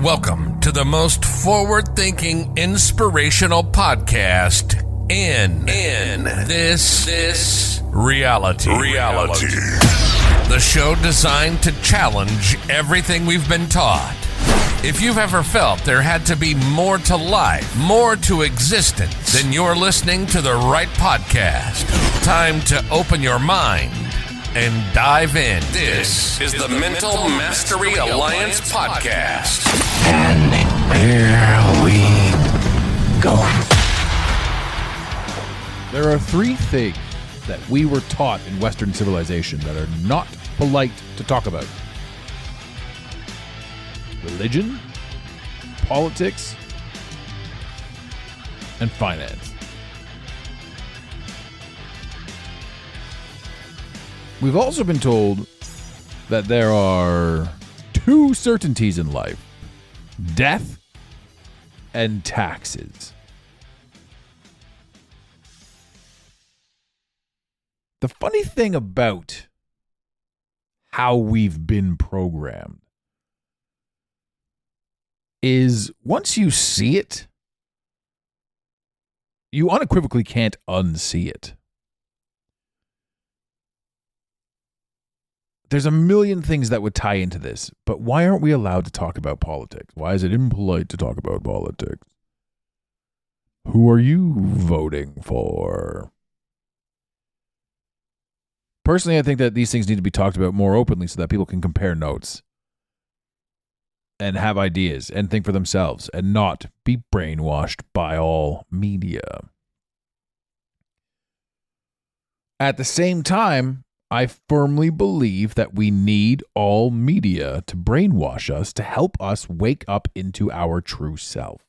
Welcome to the most forward-thinking, inspirational podcast in this reality. The show designed to challenge everything we've been taught. If you've ever felt there had to be more to life, more to existence, then you're listening to the right podcast. Time to open your mind and dive in. This is the Mental Mastery Alliance podcast. And here we go. There are three things that we were taught in Western civilization that are not polite to talk about: religion, politics, and finance. We've also been told that there are two certainties in life: death and taxes. The funny thing about how we've been programmed is once you see it, you unequivocally can't unsee it. There's a million things that would tie into this, but why aren't we allowed to talk about politics? Why is it impolite to talk about politics? Who are you voting for? Personally, I think that these things need to be talked about more openly so that people can compare notes and have ideas and think for themselves and not be brainwashed by all media. At the same time, I firmly believe that we need all media to brainwash us, to help us wake up into our true self.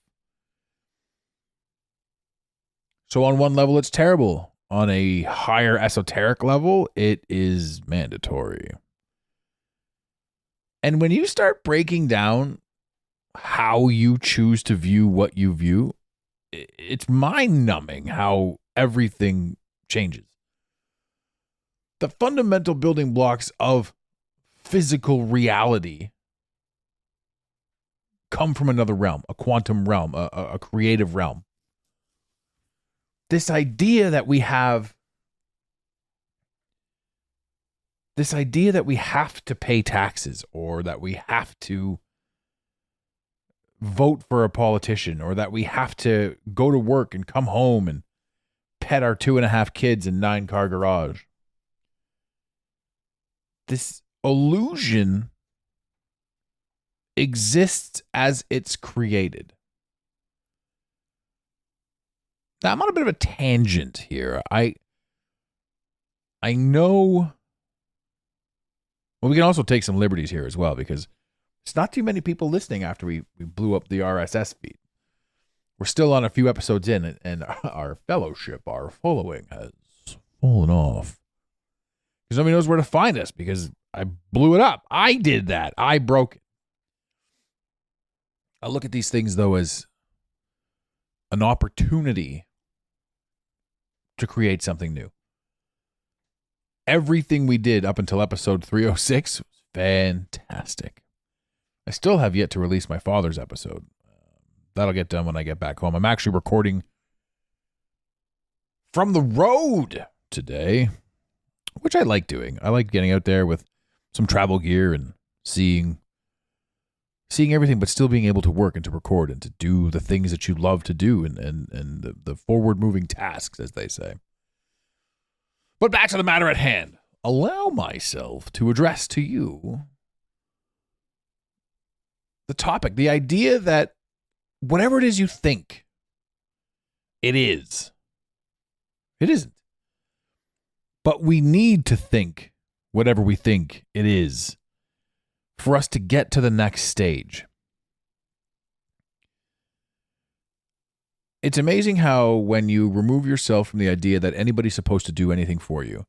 So on one level, it's terrible. On a higher esoteric level, it is mandatory. And when you start breaking down how you choose to view what you view, it's mind-numbing how everything changes. The fundamental building blocks of physical reality come from another realm, a quantum realm, a creative realm. This idea that we have to pay taxes, or that we have to vote for a politician, or that we have to go to work and come home and pet our 2.5 kids in 9-car garage. This illusion exists as it's created. Now, I'm on a bit of a tangent here. I know... Well, we can also take some liberties here as well, because it's not too many people listening after we blew up the RSS feed. We're still on a few episodes in, and our fellowship, our following, has fallen off. Because nobody knows where to find us, because I blew it up. I did that. I broke it. I look at these things, though, as an opportunity to create something new. Everything we did up until episode 306 was fantastic. I still have yet to release my father's episode. That'll get done when I get back home. I'm actually recording from the road today, which I like doing. I like getting out there with some travel gear and seeing everything, but still being able to work and to record and to do the things that you love to do and the forward-moving tasks, as they say. But back to the matter at hand. Allow myself to address to you the topic, the idea that whatever it is you think it is, it isn't. But we need to think whatever we think it is for us to get to the next stage. It's amazing how when you remove yourself from the idea that anybody's supposed to do anything for you,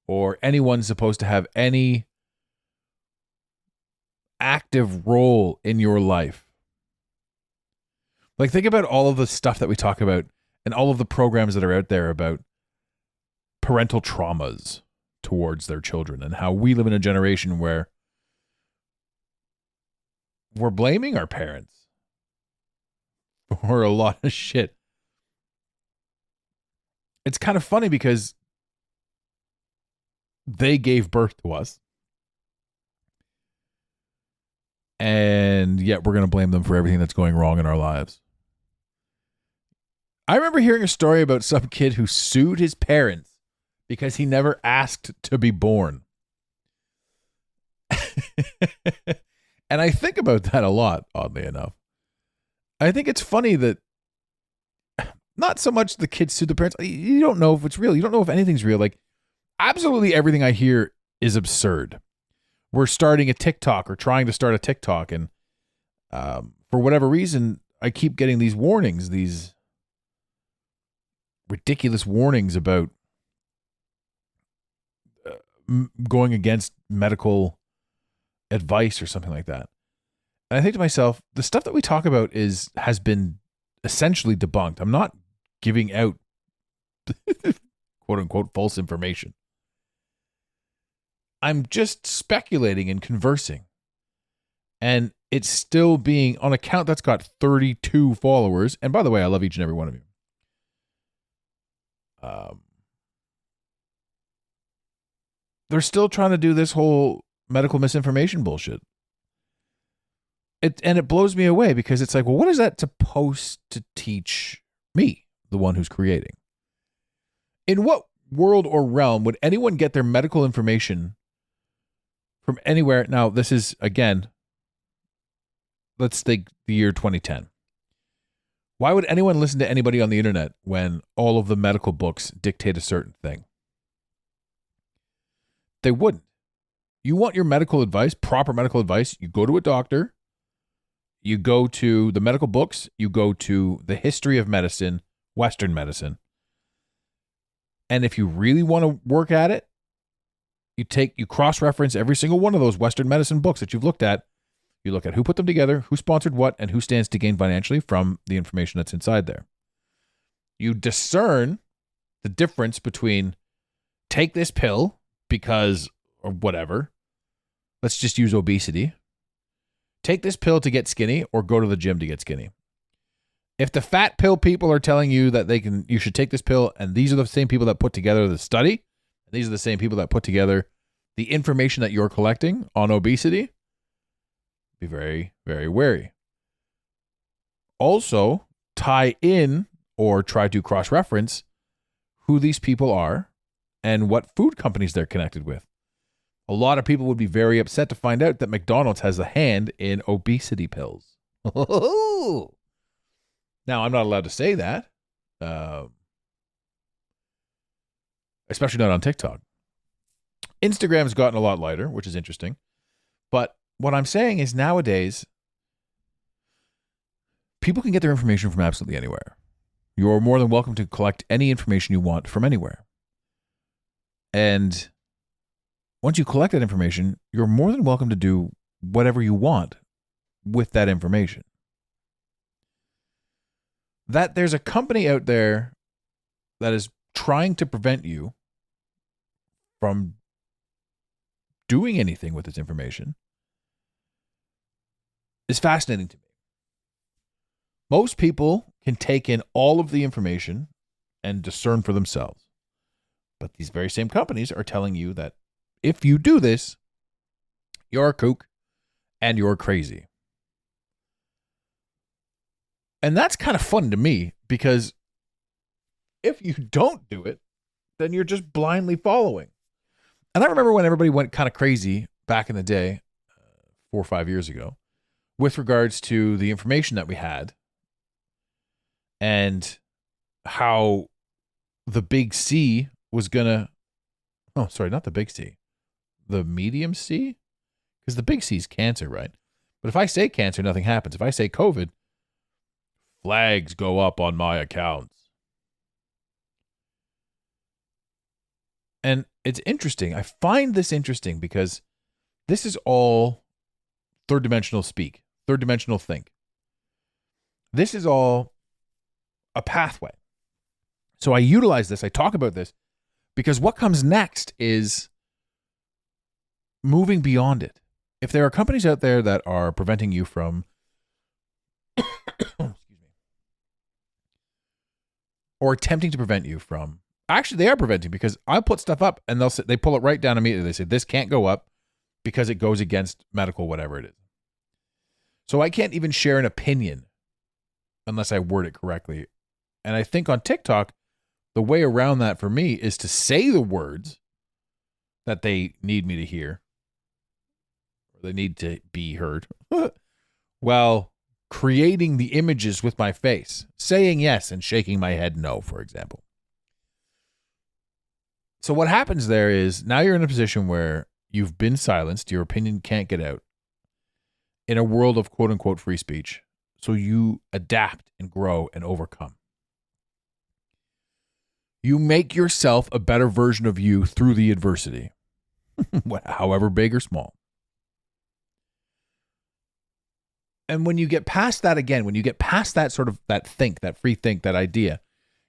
or anyone's supposed to have any active role in your life. Like, think about all of the stuff that we talk about and all of the programs that are out there about parental traumas towards their children, and how we live in a generation where we're blaming our parents for a lot of shit. It's kind of funny because they gave birth to us. And yet we're going to blame them for everything that's going wrong in our lives. I remember hearing a story about some kid who sued his parents because he never asked to be born. And I think about that a lot, oddly enough. I think it's funny that not so much the kids sued the parents. You don't know if it's real. You don't know if anything's real. Like, absolutely everything I hear is absurd. We're starting a TikTok or trying to start a TikTok, and for whatever reason, I keep getting these warnings, these ridiculous warnings about going against medical advice or something like that. And I think to myself, the stuff that we talk about has been essentially debunked. I'm not giving out quote unquote false information. I'm just speculating and conversing. And it's still being on an account that's got 32 followers. And by the way, I love each and every one of you. They're still trying to do this whole medical misinformation bullshit. And it blows me away because it's like, well, what is that supposed to teach me, the one who's creating? In what world or realm would anyone get their medical information from anywhere? Now, this is, again, let's think the year 2010. Why would anyone listen to anybody on the internet when all of the medical books dictate a certain thing? They wouldn't. You want your medical advice, proper medical advice, you go to a doctor, you go to the medical books, you go to the history of medicine, Western medicine. And if you really want to work at it, you cross-reference every single one of those Western medicine books that you've looked at. You look at who put them together, who sponsored what, and who stands to gain financially from the information that's inside there. You discern the difference between take this pill because, or whatever, let's just use obesity. Take this pill to get skinny or go to the gym to get skinny. If the fat pill people are telling you that you should take this pill, and these are the same people that put together the study, and these are the same people that put together the information that you're collecting on obesity, be very, very wary. Also, tie in or try to cross-reference who these people are and what food companies they're connected with. A lot of people would be very upset to find out that McDonald's has a hand in obesity pills. Now, I'm not allowed to say that, especially not on TikTok. Instagram's gotten a lot lighter, which is interesting. But what I'm saying is nowadays, people can get their information from absolutely anywhere. You're more than welcome to collect any information you want from anywhere. And once you collect that information, you're more than welcome to do whatever you want with that information. That there's a company out there that is trying to prevent you from doing anything with this information is fascinating to me. Most people can take in all of the information and discern for themselves. But these very same companies are telling you that if you do this, you're a kook and you're crazy. And that's kind of fun to me because if you don't do it, then you're just blindly following. And I remember when everybody went kind of crazy back in the day, 4 or 5 years ago, with regards to the information that we had and how the big C was going to, oh, sorry, not the big C, the medium C, because the big C is cancer, right? But if I say cancer, nothing happens. If I say COVID, flags go up on my accounts. And it's interesting. I find this interesting because this is all third dimensional speak, third dimensional think. This is all a pathway. So I utilize this, I talk about this, because what comes next is moving beyond it. if there are companies out there that are preventing you from, excuse me, or attempting to prevent you from, actually they are preventing, because I put stuff up and they pull it right down immediately. They say this can't go up because it goes against medical whatever it is. So I can't even share an opinion unless I word it correctly. And I think on TikTok, the way around that for me is to say the words that they need me to hear, or they need to be heard, while creating the images with my face, saying yes and shaking my head no, for example. So what happens there is now you're in a position where you've been silenced, your opinion can't get out in a world of quote unquote free speech. So you adapt and grow and overcome. You make yourself a better version of you through the adversity, however big or small. And when you get past that again, when you get past that sort of that free think, that idea,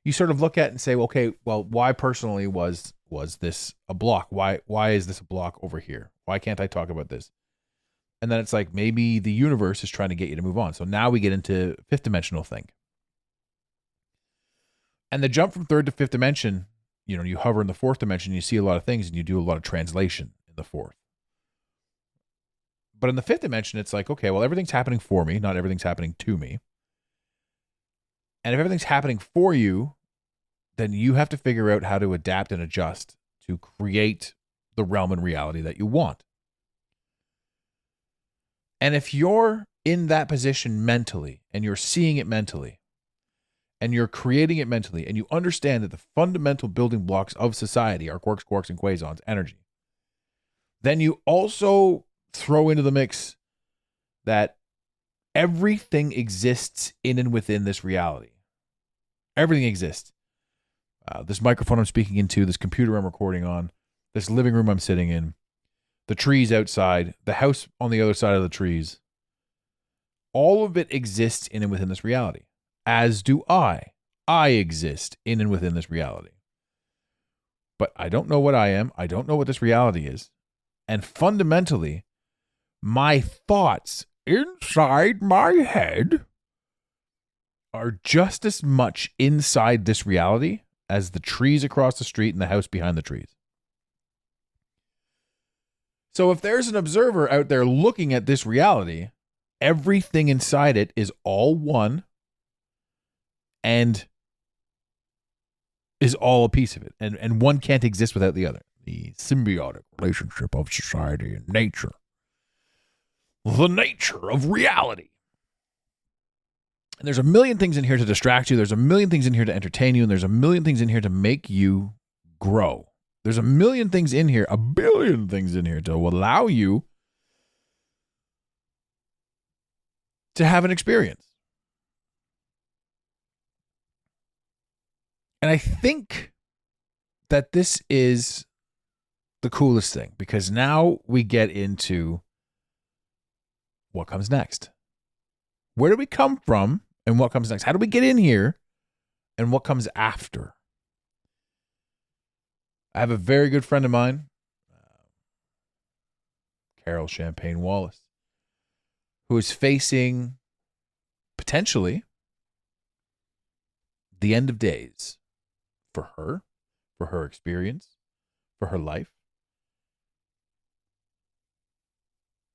you sort of look at it and say, well, okay, well, why personally was this a block? Why is this a block over here? Why can't I talk about this? And then it's like maybe the universe is trying to get you to move on. So now we get into fifth dimensional think. And the jump from third to fifth dimension, you hover in the fourth dimension, you see a lot of things and you do a lot of translation in the fourth. But in the fifth dimension, it's like, okay, well, everything's happening for me, not everything's happening to me. And if everything's happening for you, then you have to figure out how to adapt and adjust to create the realm and reality that you want. And if you're in that position mentally and you're seeing it mentally and you're creating it mentally and you understand that the fundamental building blocks of society are quarks, quarks, and quasons, energy, then you also throw into the mix that everything exists in and within this reality. Everything exists. This microphone I'm speaking into, this computer I'm recording on, this living room I'm sitting in, the trees outside, the house on the other side of the trees. All of it exists in and within this reality, as do I. I exist in and within this reality. But I don't know what I am. I don't know what this reality is. And fundamentally, my thoughts inside my head are just as much inside this reality as the trees across the street and the house behind the trees. So if there's an observer out there looking at this reality, everything inside it is all one and is all a piece of it. And one can't exist without the other. The symbiotic relationship of society and nature. The nature of reality. And there's a million things in here to distract you. There's a million things in here to entertain you. And there's a million things in here to make you grow. There's a million things in here, a billion things in here to allow you to have an experience. And I think that this is the coolest thing, because now we get into what comes next. Where do we come from and what comes next? How do we get in here and what comes after? I have a very good friend of mine, Carol Champagne Wallace, who is facing potentially the end of days for her experience, for her life.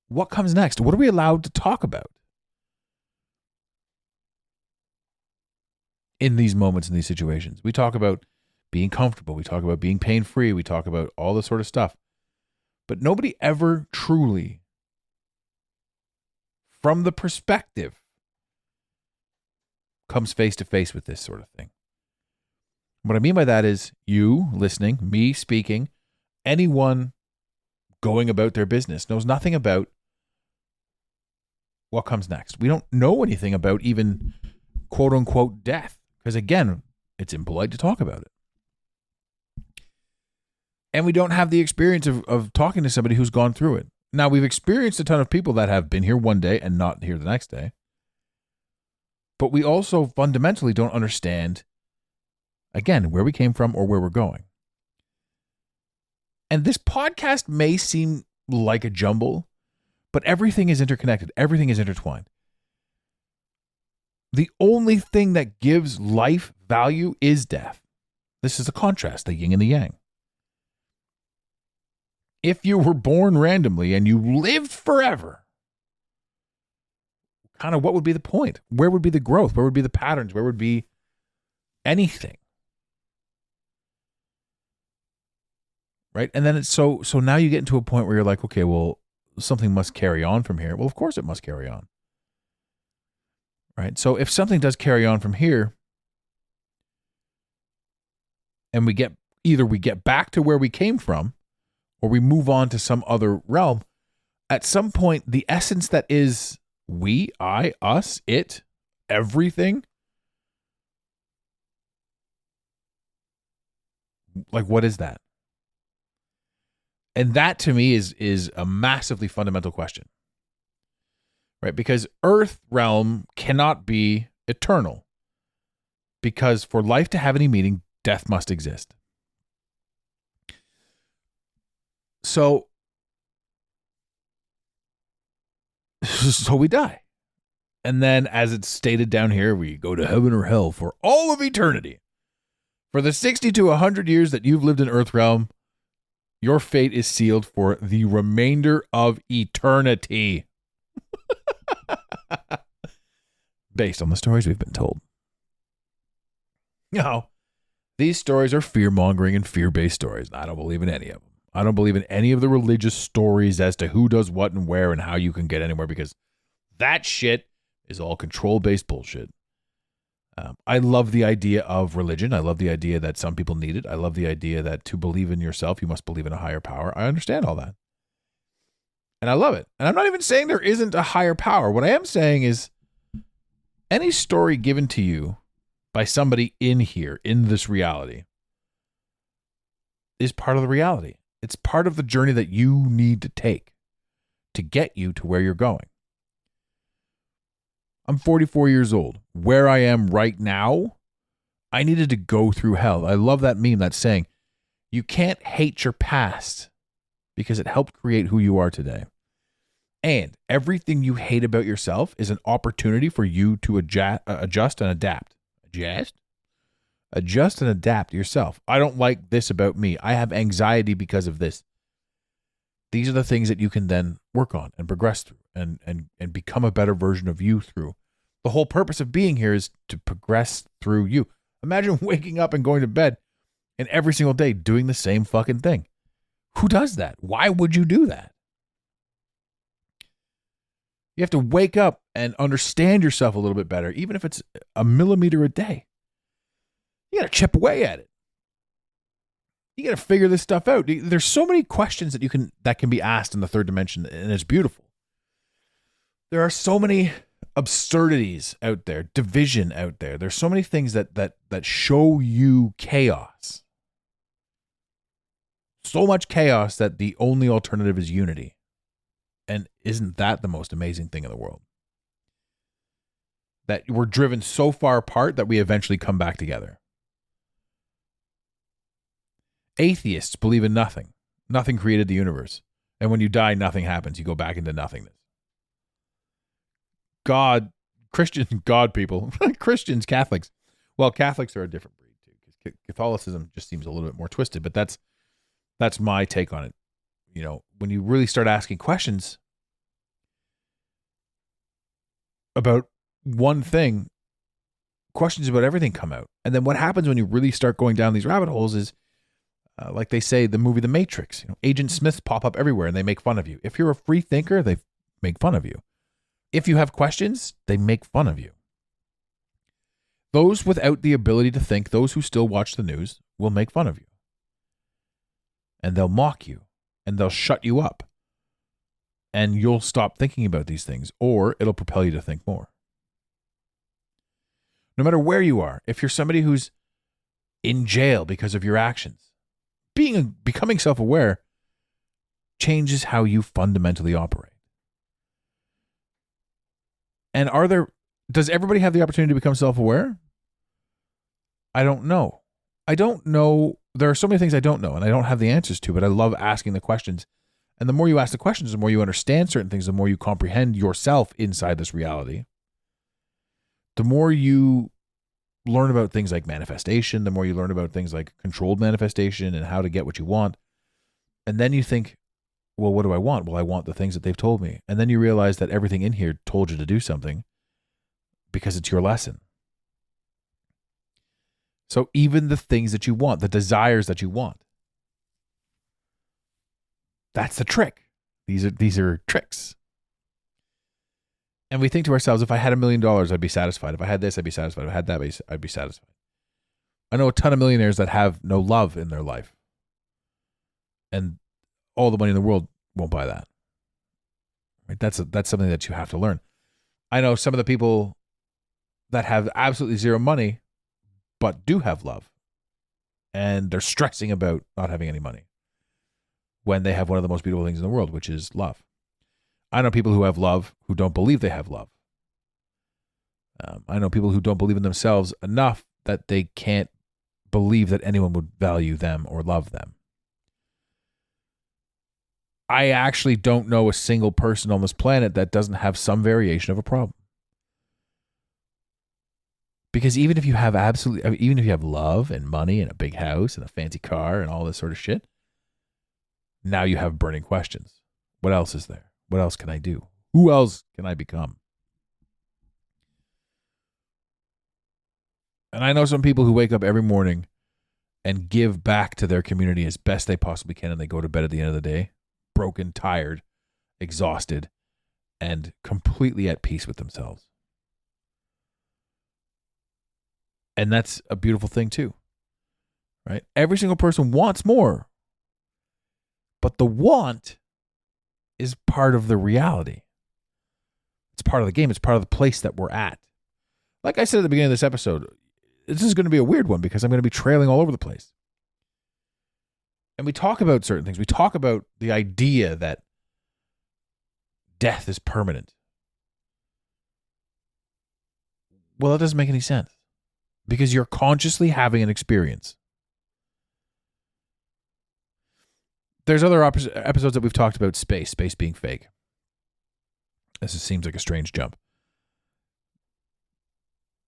What comes next? What are we allowed to talk about in these moments, in these situations? We talk about being comfortable. We talk about being pain-free. We talk about all this sort of stuff. But nobody ever truly, from the perspective, comes face to face with this sort of thing. What I mean by that is you listening, me speaking, anyone going about their business knows nothing about what comes next. We don't know anything about even quote unquote death, because again, it's impolite to talk about it. And we don't have the experience of talking to somebody who's gone through it. Now, we've experienced a ton of people that have been here one day and not here the next day. But we also fundamentally don't understand, again, where we came from or where we're going. And this podcast may seem like a jumble, But everything is interconnected. Everything is intertwined. The only thing that gives life value is death. This is a contrast, the yin and the yang. If you were born randomly and you lived forever, kind of what would be the point? Where would be the growth? Where would be the patterns? Where would be anything? Right? And then it's so now you get into a point where you're like, okay, well, something must carry on from here. Well, of course it must carry on. Right? So if something does carry on from here, and we get back to where we came from, or we move on to some other realm, at some point, the essence that is we, I, us, it, everything, like, what is that? And that to me is a massively fundamental question, right? Because Earth realm cannot be eternal, because for life to have any meaning, death must exist. So we die. And then, as it's stated down here, we go to heaven or hell for all of eternity. For the 60 to 100 years that you've lived in Earth realm, your fate is sealed for the remainder of eternity. Based on the stories we've been told. Now, these stories are fear-mongering and fear-based stories. I don't believe in any of them. I don't believe in any of the religious stories as to who does what and where and how you can get anywhere, because that shit is all control-based bullshit. I love the idea of religion. I love the idea that some people need it. I love the idea that to believe in yourself, you must believe in a higher power. I understand all that. And I love it. And I'm not even saying there isn't a higher power. What I am saying is any story given to you by somebody in here, in this reality, is part of the reality. It's part of the journey that you need to take to get you to where you're going. I'm 44 years old. Where I am right now, I needed to go through hell. I love that meme, that saying, you can't hate your past because it helped create who you are today. And everything you hate about yourself is an opportunity for you to adjust and adapt. Adjust and adapt yourself. I don't like this about me. I have anxiety because of this. These are the things that you can then work on and progress through and become a better version of you through. The whole purpose of being here is to progress through you. Imagine waking up and going to bed and every single day doing the same fucking thing. Who does that? Why would you do that? You have to wake up and understand yourself a little bit better, even if it's a millimeter a day. You got to chip away at it. You got to figure this stuff out. There's so many questions that can be asked in the third dimension, and it's beautiful. There are so many absurdities out there, division out there. There's so many things that show you chaos. So much chaos that the only alternative is unity. And isn't that the most amazing thing in the world? That we're driven so far apart that we eventually come back together. Atheists believe in nothing. Nothing created the universe. And when you die, nothing happens. You go back into nothingness. Christians, Catholics. Well, Catholics are a different breed too, because Catholicism just seems a little bit more twisted, but that's my take on it. You know, when you really start asking questions about one thing, questions about everything come out. And then what happens when you really start going down these rabbit holes is, like they say, the movie The Matrix, Agent Smiths pop up everywhere and they make fun of you. If you're a free thinker, they make fun of you. If you have questions, they make fun of you. Those without the ability to think, those who still watch the news, will make fun of you. And they'll mock you. And they'll shut you up. And you'll stop thinking about these things, or it'll propel you to think more. No matter where you are, if you're somebody who's in jail because of your actions, becoming self-aware changes how you fundamentally operate. And does everybody have the opportunity to become self-aware? I don't know. There are so many things I don't know and I don't have the answers to, but I love asking the questions And the more you ask the questions, the more you understand certain things, the more you comprehend yourself inside this reality, the more you learn about things like manifestation, the more you learn about things like controlled manifestation and how to get what you want. And then you think, well, what do I want? Well, I want the things that they've told me. And then you realize that everything in here told you to do something because it's your lesson. So even the things that you want, the desires that you want, that's the trick. These are tricks. And we think to ourselves, if I had $1 million, I'd be satisfied. If I had this, I'd be satisfied. If I had that, I'd be satisfied. I know a ton of millionaires that have no love in their life. And all the money in the world won't buy that. Right? That's something that you have to learn. I know some of the people that have absolutely zero money, but do have love. And they're stressing about not having any money when they have one of the most beautiful things in the world, which is love. I know people who have love who don't believe they have love. I know people who don't believe in themselves enough that they can't believe that anyone would value them or love them. I actually don't know a single person on this planet that doesn't have some variation of a problem. Because even if you have love and money and a big house and a fancy car and all this sort of shit, now you have burning questions. What else is there? What else can I do? Who else can I become? And I know some people who wake up every morning and give back to their community as best they possibly can, and they go to bed at the end of the day, broken, tired, exhausted, and completely at peace with themselves. And that's a beautiful thing too, right? Every single person wants more, but the want is part of the reality. It's part of the game. It's part of the place that we're at. Like I said at the beginning of this episode, this is going to be a weird one because I'm going to be trailing all over the place. And we talk about certain things. We talk about the idea that death is permanent. Well, that doesn't make any sense because you're consciously having an experience. There's other episodes that we've talked about space being fake. This seems like a strange jump.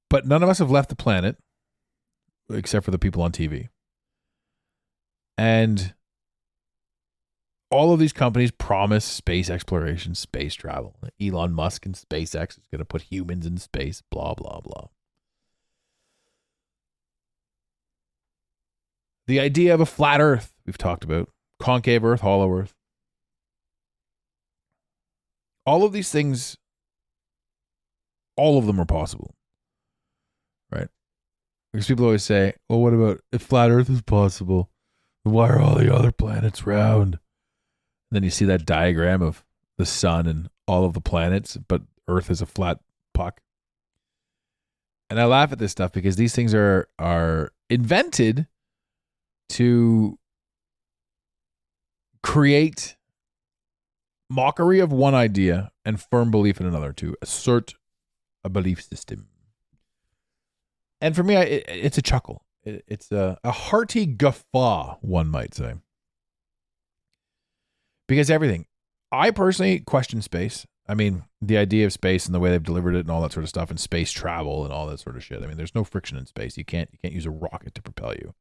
But none of us have left the planet, except for the people on TV. And all of these companies promise space exploration, space travel. Elon Musk and SpaceX is going to put humans in space, blah, blah, blah. The idea of a flat Earth, we've talked about. Concave Earth, hollow Earth. All of these things, all of them are possible. Right? Because people always say, well, what about if flat Earth is possible? Why are all the other planets round? And then you see that diagram of the sun and all of the planets, but Earth is a flat puck. And I laugh at this stuff because these things are invented to create mockery of one idea and firm belief in another, to assert a belief system. And for me, it's a chuckle. It's a hearty guffaw, one might say. Because everything. I personally question space. I mean, the idea of space and the way they've delivered it and all that sort of stuff, and space travel and all that sort of shit. I mean, there's no friction in space. You can't use a rocket to propel you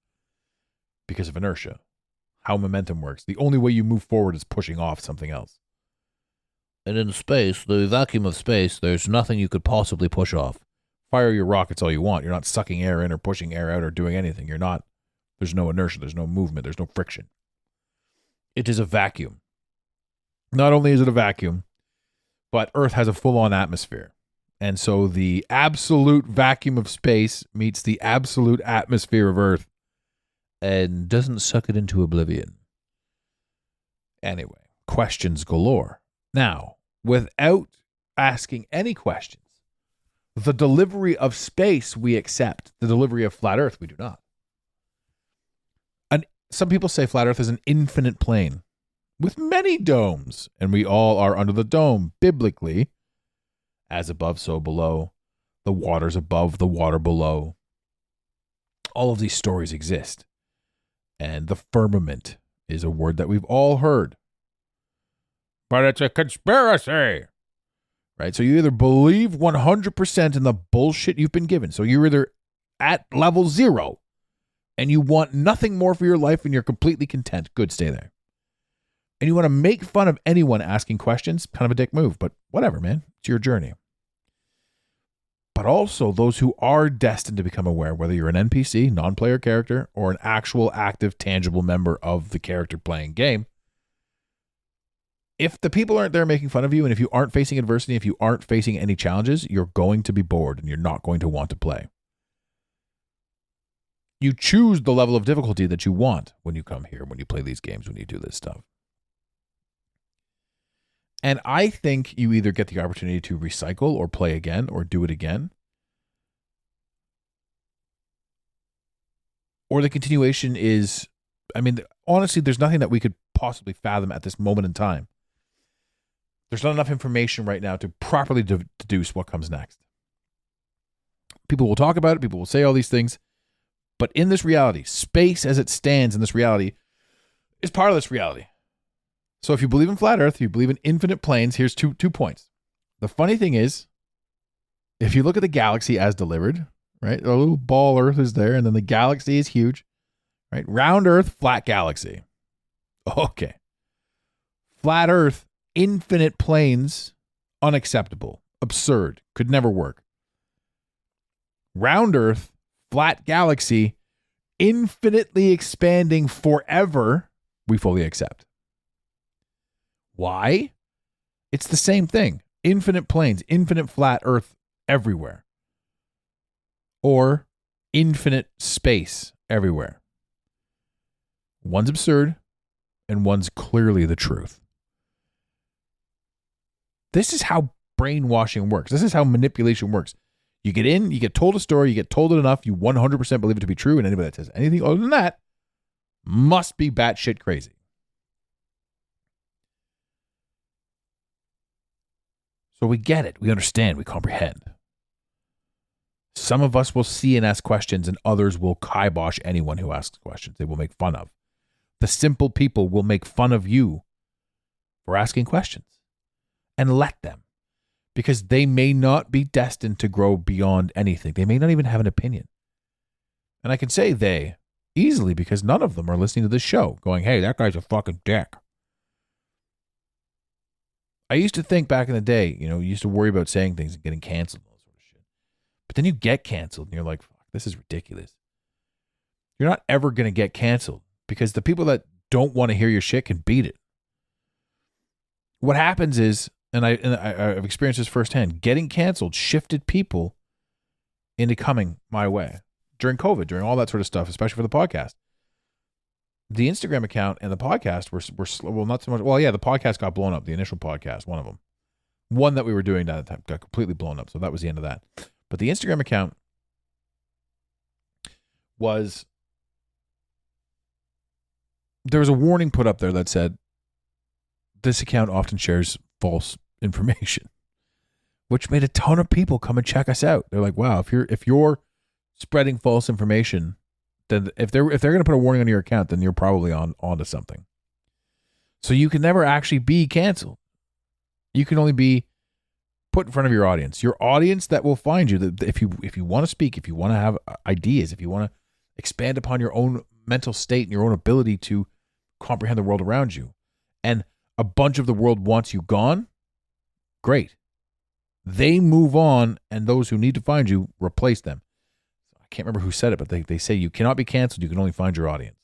because of inertia. How momentum works. The only way you move forward is pushing off something else. And in space, the vacuum of space, there's nothing you could possibly push off. Fire your rockets all you want. You're not sucking air in or pushing air out or doing anything. There's no inertia. There's no movement. There's no friction. It is a vacuum. Not only is it a vacuum, but Earth has a full-on atmosphere. And so the absolute vacuum of space meets the absolute atmosphere of Earth and doesn't suck it into oblivion. Anyway, questions galore. Now, without asking any questions, the delivery of space we accept. The delivery of flat Earth we do not. And some people say flat Earth is an infinite plane with many domes, and we all are under the dome biblically. As above, so below. The water's above, the water below. All of these stories exist. And the firmament is a word that we've all heard. but it's a conspiracy. Right? So you either believe 100% in the bullshit you've been given. So you're either at level 0 and you want nothing more for your life and you're completely content. Good, stay there. And you want to make fun of anyone asking questions, kind of a dick move, but whatever, man. It's your journey. But also those who are destined to become aware, whether you're an NPC, non-player character, or an actual active, tangible member of the character playing game. If the people aren't there making fun of you, and if you aren't facing adversity, if you aren't facing any challenges, you're going to be bored and you're not going to want to play. You choose the level of difficulty that you want when you come here, when you play these games, when you do this stuff. And I think you either get the opportunity to recycle or play again or do it again. Or the continuation is, I mean, honestly, there's nothing that we could possibly fathom at this moment in time. There's not enough information right now to properly deduce what comes next. People will talk about it. People will say all these things. But in this reality, space as it stands in this reality is part of this reality. So if you believe in flat Earth, you believe in infinite planes, here's two points. The funny thing is, if you look at the galaxy as delivered, right, a little ball Earth is there, and then the galaxy is huge, right? Round Earth, flat galaxy. Okay. Flat Earth, infinite planes, unacceptable, absurd, could never work. Round Earth, flat galaxy, infinitely expanding forever, we fully accept. Why? It's the same thing. Infinite planes, infinite flat Earth everywhere. Or infinite space everywhere. One's absurd and one's clearly the truth. This is how brainwashing works. This is how manipulation works. You get in, you get told a story, you get told it enough, you 100% believe it to be true, and anybody that says anything other than that must be batshit crazy. So we get it. We understand. We comprehend. Some of us will see and ask questions, and others will kibosh anyone who asks questions. They will make fun of. The simple people will make fun of you for asking questions. And let them. Because they may not be destined to grow beyond anything. They may not even have an opinion. And I can say they easily because none of them are listening to this show going, hey, that guy's a fucking dick. I used to think back in the day, you used to worry about saying things and getting canceled and all sort of shit. But then you get canceled and you're like, fuck, this is ridiculous. You're not ever going to get canceled because the people that don't want to hear your shit can beat it. What happens is, and I've experienced this firsthand, getting canceled shifted people into coming my way during COVID, during all that sort of stuff, especially for the podcast. The Instagram account and the podcast were slow. Well, not so much. Well, yeah, the podcast got blown up. The initial podcast, one of them. One that we were doing at the time got completely blown up. So that was the end of that. But the Instagram account was, there was a warning put up there that said, this account often shares false information, which made a ton of people come and check us out. They're like, wow, if you're spreading false information, then if they're going to put a warning on your account, then you're probably onto something. So you can never actually be canceled. You can only be put in front of your audience that will find you. That if you want to speak, if you want to have ideas, if you want to expand upon your own mental state and your own ability to comprehend the world around you, and a bunch of the world wants you gone, great. They move on, and those who need to find you replace them. I can't remember who said it, but they say you cannot be canceled. You can only find your audience.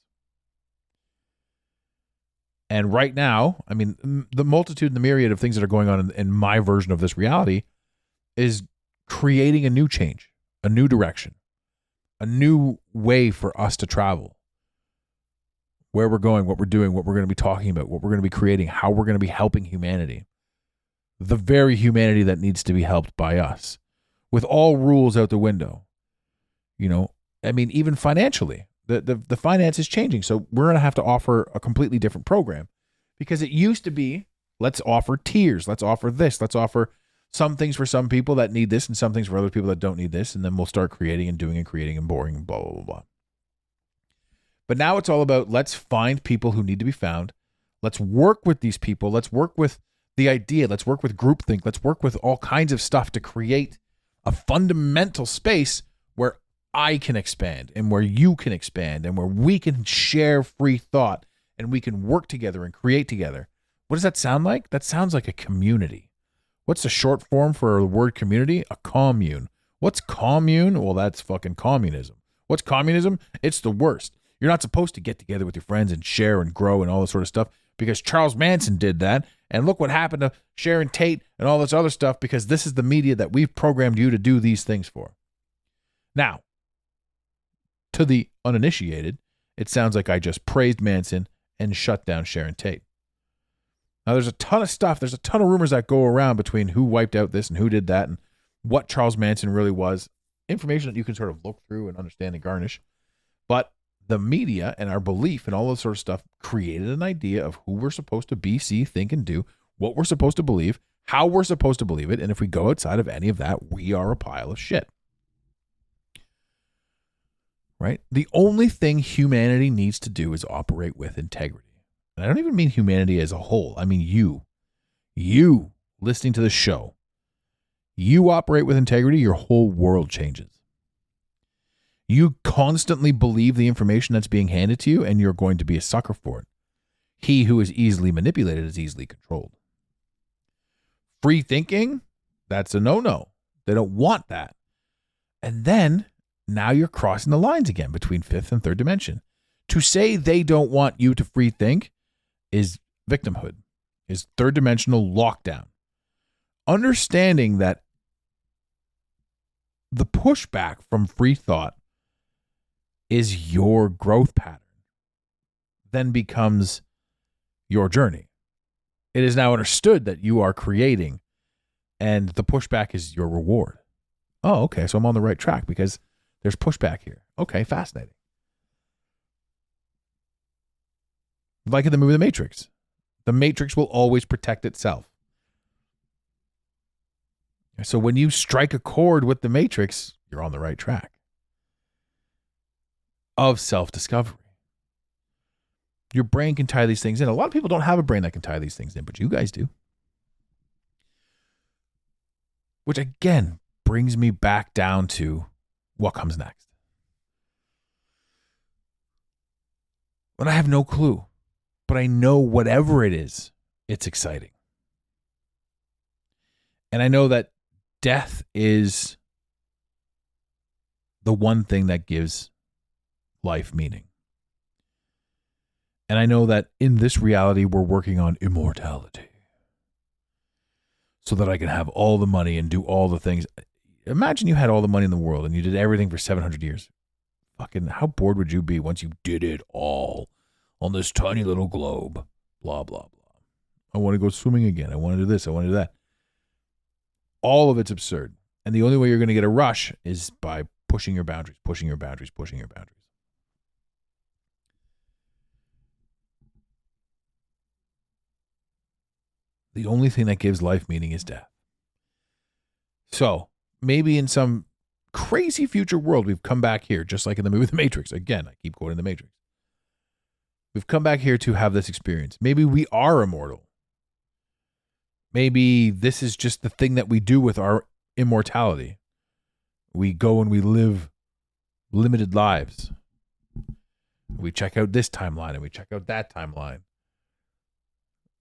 And right now, I mean, the multitude and the myriad of things that are going on in my version of this reality is creating a new change, a new direction, a new way for us to travel. Where we're going, what we're doing, what we're going to be talking about, what we're going to be creating, how we're going to be helping humanity. The very humanity that needs to be helped by us. With all rules out the window. I mean, even financially, the finance is changing. So we're going to have to offer a completely different program because it used to be, let's offer tiers. Let's offer this. Let's offer some things for some people that need this and some things for other people that don't need this. And then we'll start creating and doing and creating and boring and blah, blah, blah, blah. But now it's all about let's find people who need to be found. Let's work with these people. Let's work with the idea. Let's work with groupthink. Let's work with all kinds of stuff to create a fundamental space where I can expand and where you can expand and where we can share free thought and we can work together and create together. What does that sound like? That sounds like a community. What's the short form for the word community? A commune. What's commune? Well, that's fucking communism. What's communism? It's the worst. You're not supposed to get together with your friends and share and grow and all this sort of stuff because Charles Manson did that. And look what happened to Sharon Tate and all this other stuff because this is the media that we've programmed you to do these things for. Now, to the uninitiated, it sounds like I just praised Manson and shut down Sharon Tate. Now, there's a ton of stuff. There's a ton of rumors that go around between who wiped out this and who did that and what Charles Manson really was. Information that you can sort of look through and understand and garnish. But the media and our belief and all this sort of stuff created an idea of who we're supposed to be, see, think, and do, what we're supposed to believe, how we're supposed to believe it. And if we go outside of any of that, we are a pile of shit. Right? The only thing humanity needs to do is operate with integrity. And I don't even mean humanity as a whole. I mean you listening to the show. You operate with integrity, your whole world changes. You constantly believe the information that's being handed to you, and you're going to be a sucker for it. He who is easily manipulated is easily controlled. Free thinking, that's a no-no. They don't want that. And then, now you're crossing the lines again between fifth and third dimension. To say they don't want you to free think is victimhood, is third dimensional lockdown. Understanding that the pushback from free thought is your growth pattern, then becomes your journey. It is now understood that you are creating, and the pushback is your reward. Oh, okay, so I'm on the right track because there's pushback here. Okay, fascinating. Like in the movie The Matrix will always protect itself. So when you strike a chord with the Matrix, you're on the right track of self-discovery. Your brain can tie these things in. A lot of people don't have a brain that can tie these things in, but you guys do. Which again brings me back down to what comes next. But I have no clue. But I know whatever it is, it's exciting. And I know that death is the one thing that gives life meaning. And I know that in this reality, we're working on immortality so that I can have all the money and do all the things. Imagine you had all the money in the world and you did everything for 700 years. Fucking, how bored would you be once you did it all on this tiny little globe? Blah, blah, blah. I want to go swimming again. I want to do this. I want to do that. All of it's absurd. And the only way you're going to get a rush is by pushing your boundaries, pushing your boundaries, pushing your boundaries. The only thing that gives life meaning is death. So maybe in some crazy future world, we've come back here, just like in the movie The Matrix. Again, I keep quoting The Matrix. We've come back here to have this experience. Maybe we are immortal. Maybe this is just the thing that we do with our immortality. We go and we live limited lives. We check out this timeline and we check out that timeline.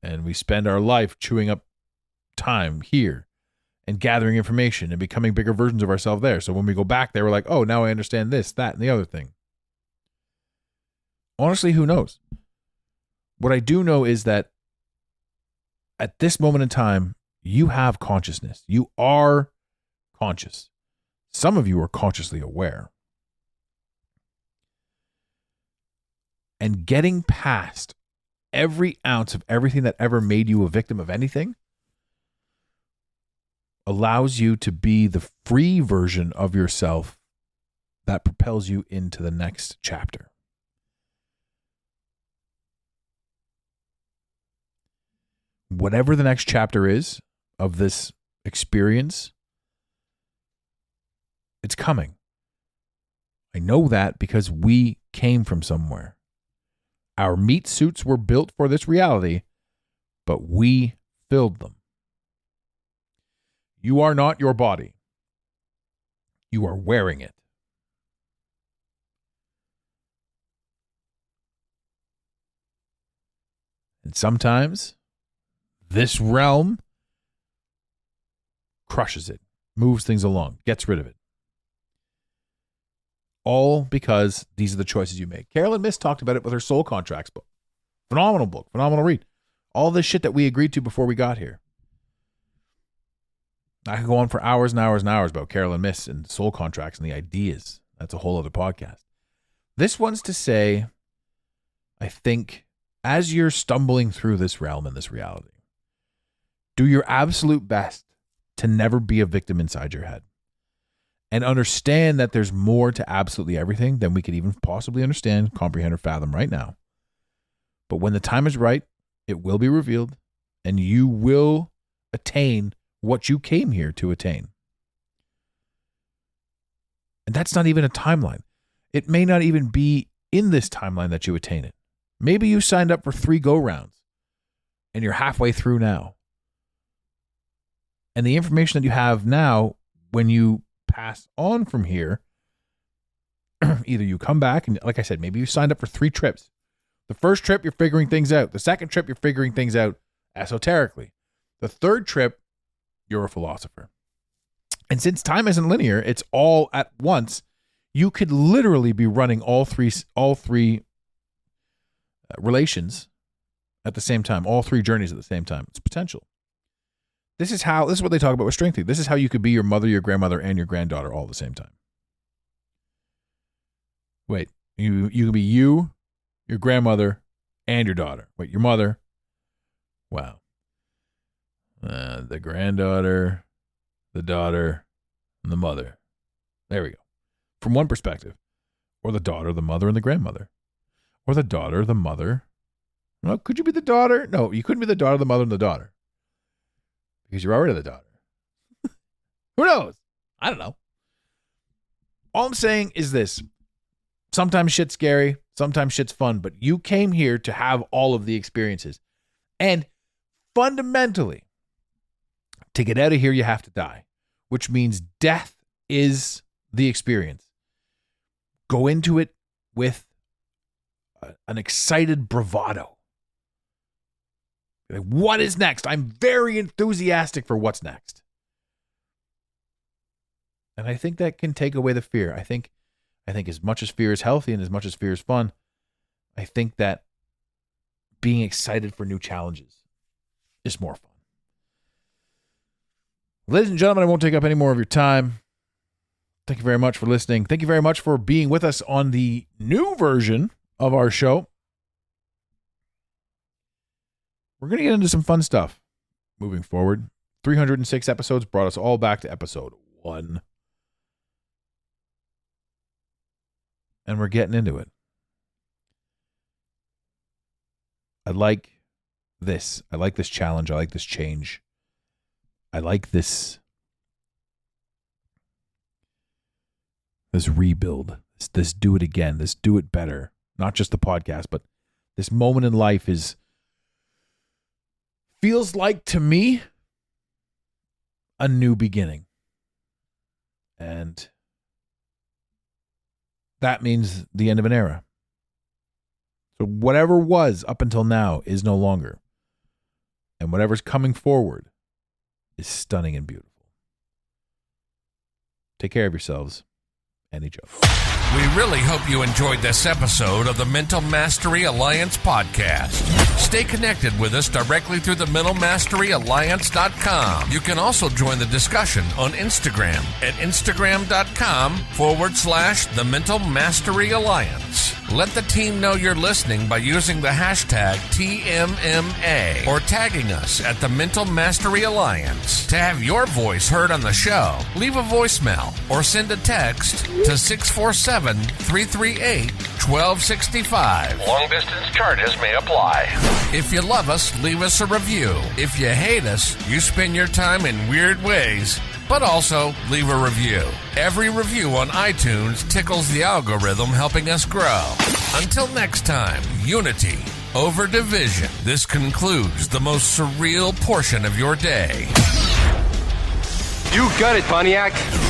And we spend our life chewing up time here and gathering information and becoming bigger versions of ourselves there. So when we go back there, we're like, oh, now I understand this, that, and the other thing. Honestly, who knows? What I do know is that at this moment in time, you have consciousness. You are conscious. Some of you are consciously aware. And getting past every ounce of everything that ever made you a victim of anything allows you to be the free version of yourself that propels you into the next chapter. Whatever the next chapter is of this experience, it's coming. I know that because we came from somewhere. Our meat suits were built for this reality, but we filled them. You are not your body. You are wearing it. And sometimes this realm crushes it, moves things along, gets rid of it. All because these are the choices you make. Carolyn Miss talked about it with her Soul Contracts book. Phenomenal book, phenomenal read. All this shit that we agreed to before we got here. I could go on for hours and hours and hours about Carolyn Miss and Soul Contracts and the ideas. That's a whole other podcast. This one's to say, I think, as you're stumbling through this realm and this reality, do your absolute best to never be a victim inside your head. And understand that there's more to absolutely everything than we could even possibly understand, comprehend, or fathom right now. But when the time is right, it will be revealed, and you will attain what you came here to attain. And that's not even a timeline. It may not even be in this timeline that you attain it. Maybe you signed up for 3 go-rounds, and you're halfway through now. And the information that you have now, when you pass on from here, either you come back, and like I said, maybe you signed up for 3 trips. The first trip, you're figuring things out. The second trip, you're figuring things out esoterically. The third trip, you're a philosopher. And since time isn't linear, it's all at once. You could literally be running all three relations at the same time, all 3 journeys at the same time. It's potential. This is what they talk about with strength. This is how you could be your mother, your grandmother, and your granddaughter all at the same time. Wait, you can be you, your grandmother, and your daughter. Wait, your mother. Wow. The granddaughter, the daughter, and the mother. There we go. From one perspective. Or the daughter, the mother, and the grandmother. Or the daughter, the mother. No, could you be the daughter? No, you couldn't be the daughter, the mother, and the daughter. Because you're already the daughter. Who knows? I don't know. All I'm saying is this. Sometimes shit's scary. Sometimes shit's fun. But you came here to have all of the experiences. And fundamentally, to get out of here, you have to die. Which means death is the experience. Go into it with an excited bravado. Like, what is next? I'm very enthusiastic for what's next. And I think that can take away the fear. I think as much as fear is healthy and as much as fear is fun, I think that being excited for new challenges is more fun. Ladies and gentlemen, I won't take up any more of your time. Thank you very much for listening. Thank you very much for being with us on the new version of our show. We're going to get into some fun stuff moving forward. 306 episodes brought us all back to episode 1. And we're getting into it. I like this. I like this challenge. I like this change. I like this rebuild. This do it again. This do it better. Not just the podcast, but this moment in life feels like, to me, a new beginning. And that means the end of an era. So whatever was up until now is no longer. And whatever's coming forward is stunning and beautiful. Take care of yourselves and each other. We really hope you enjoyed this episode of the Mental Mastery Alliance podcast. Stay connected with us directly through the mentalmasteryalliance.com. You can also join the discussion on Instagram at instagram.com/the Mental Mastery Alliance. Let the team know you're listening by using the hashtag TMMA or tagging us at the Mental Mastery Alliance. To have your voice heard on the show, leave a voicemail or send a text to 647-338-1265. Long distance charges may apply. If you love us, leave us a review. If you hate us, you spend your time in weird ways, but also leave a review. Every review on iTunes tickles the algorithm, helping us grow. Until next time, unity over division. This concludes the most surreal portion of your day. You got it, Pontiac.